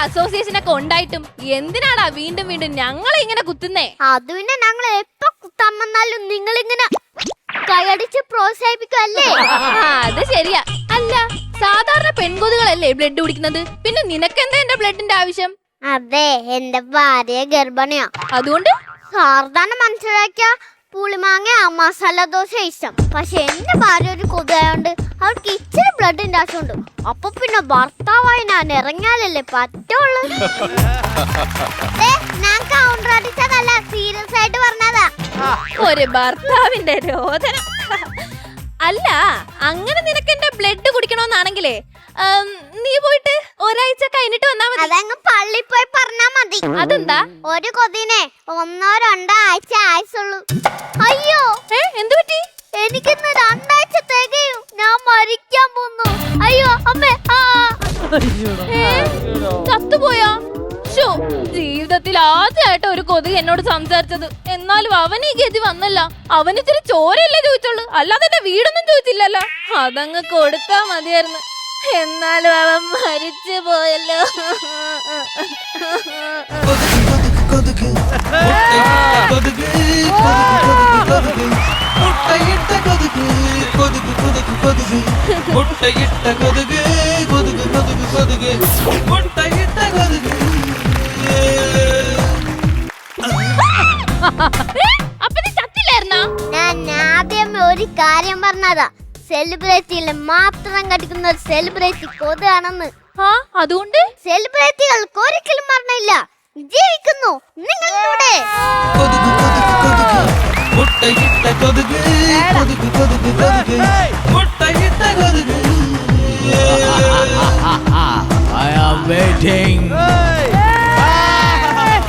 Association ഒക്കെ ഉണ്ടായിട്ടും എന്തിനാടാ വീണ്ടും വീണ്ടും ഞങ്ങളെ ഇങ്ങനെ കുത്തുന്നേ? അത് പിന്നെ ഞങ്ങൾ എപ്പോ കുത്താൻ വന്നാലും നിങ്ങൾ ഇങ്ങനെ കൈയടിച്ച് പ്രോത്സാഹിപ്പിക്കുമല്ലേ? അത് ശരിയാ. അല്ല, സാധാരണ പെൺകൊതുകളല്ലേ ബ്ലഡ് കുടിക്കുന്നത്? പിന്നെ നിനക്കെന്താ എന്റെ ബ്ലഡിന്റെ ആവശ്യം? അതെ, എന്റെ ഭാര്യ ഗർഭിണിയാ. അതുകൊണ്ട് സാധാരണ മനസ്സിലാക്കിയ പുളിമാങ്ങ മസാല ദോശ ഇഷ്ടം. പക്ഷെ എന്റെ ഭാര്യ ഒരു കൊതുകായോണ്ട് അവർക്ക് ഇച്ചിരി ബ്ലഡിന്റെ ആവശ്യമുണ്ട്. അപ്പൊ പിന്നെ ഭർത്താവായി ഞാൻ ഇറങ്ങിയാലല്ലേ പറ്റുള്ളൂ. ഞാൻ കൗണ്ടർ അടിച്ചതല്ല, സീരിയസ് ആയിട്ട് പറഞ്ഞതാ. ഒരു ഭർത്താവിന്റെ രോദനം. അല്ല, അങ്ങനെ നിനക്ക് എന്റെ ബ്ലഡ് കുടിക്കണോന്നാണെങ്കിലേ നീ പോയിട്ട് ഒരാഴ്ച കഴിഞ്ഞിട്ട് വന്നാ മതി. അതങ്ങ് പള്ളി പോയി പറഞ്ഞാ മതി. അതെന്താ? ഒരു കൊതിനെ 1-2 ആഴ്ച ആയുസുള്ളൂ. അയ്യോ, എന്തു പറ്റി? എനിക്കിന്ന് 2 ആഴ്ച തികയും. ഞാൻ മരിക്കാൻ പോന്നു. അയ്യോ അമ്മേ. ചത്തുപോയാ? ജീവിതത്തിൽ ആദ്യമായിട്ട് ഒരു കൊതുക് എന്നോട് സംസാരിച്ചത്. എന്നാലും അവൻ ഈ ഗതി വന്നല്ല. അവന് ഇത്തിരി ചോരയല്ലേ ചോദിച്ചുള്ളൂ, അല്ലാതെ എന്റെ വീടൊന്നും ചോദിച്ചില്ലല്ലോ. അതങ്ങ് കൊടുത്താ മതിയായിരുന്നു. എന്നാലും അവൻ മരിച്ചു പോയല്ലോ. അപ്പൊ നീ ചത്തില്ലായിരുന്നോ? ഞാൻ ആദ്യം ഒരു കാര്യം പറഞ്ഞതാ. സെലിബ്രിറ്റിയിൽ മാത്രം കടിക്കുന്ന ഒരു സെലിബ്രിറ്റി കൊതുകാണെന്ന്. അതുകൊണ്ട് സെലിബ്രിറ്റികൾക്ക് ഒരിക്കലും മരണമില്ല, ജീവിക്കുന്നു. നിങ്ങളിലൂടെ I am waiting.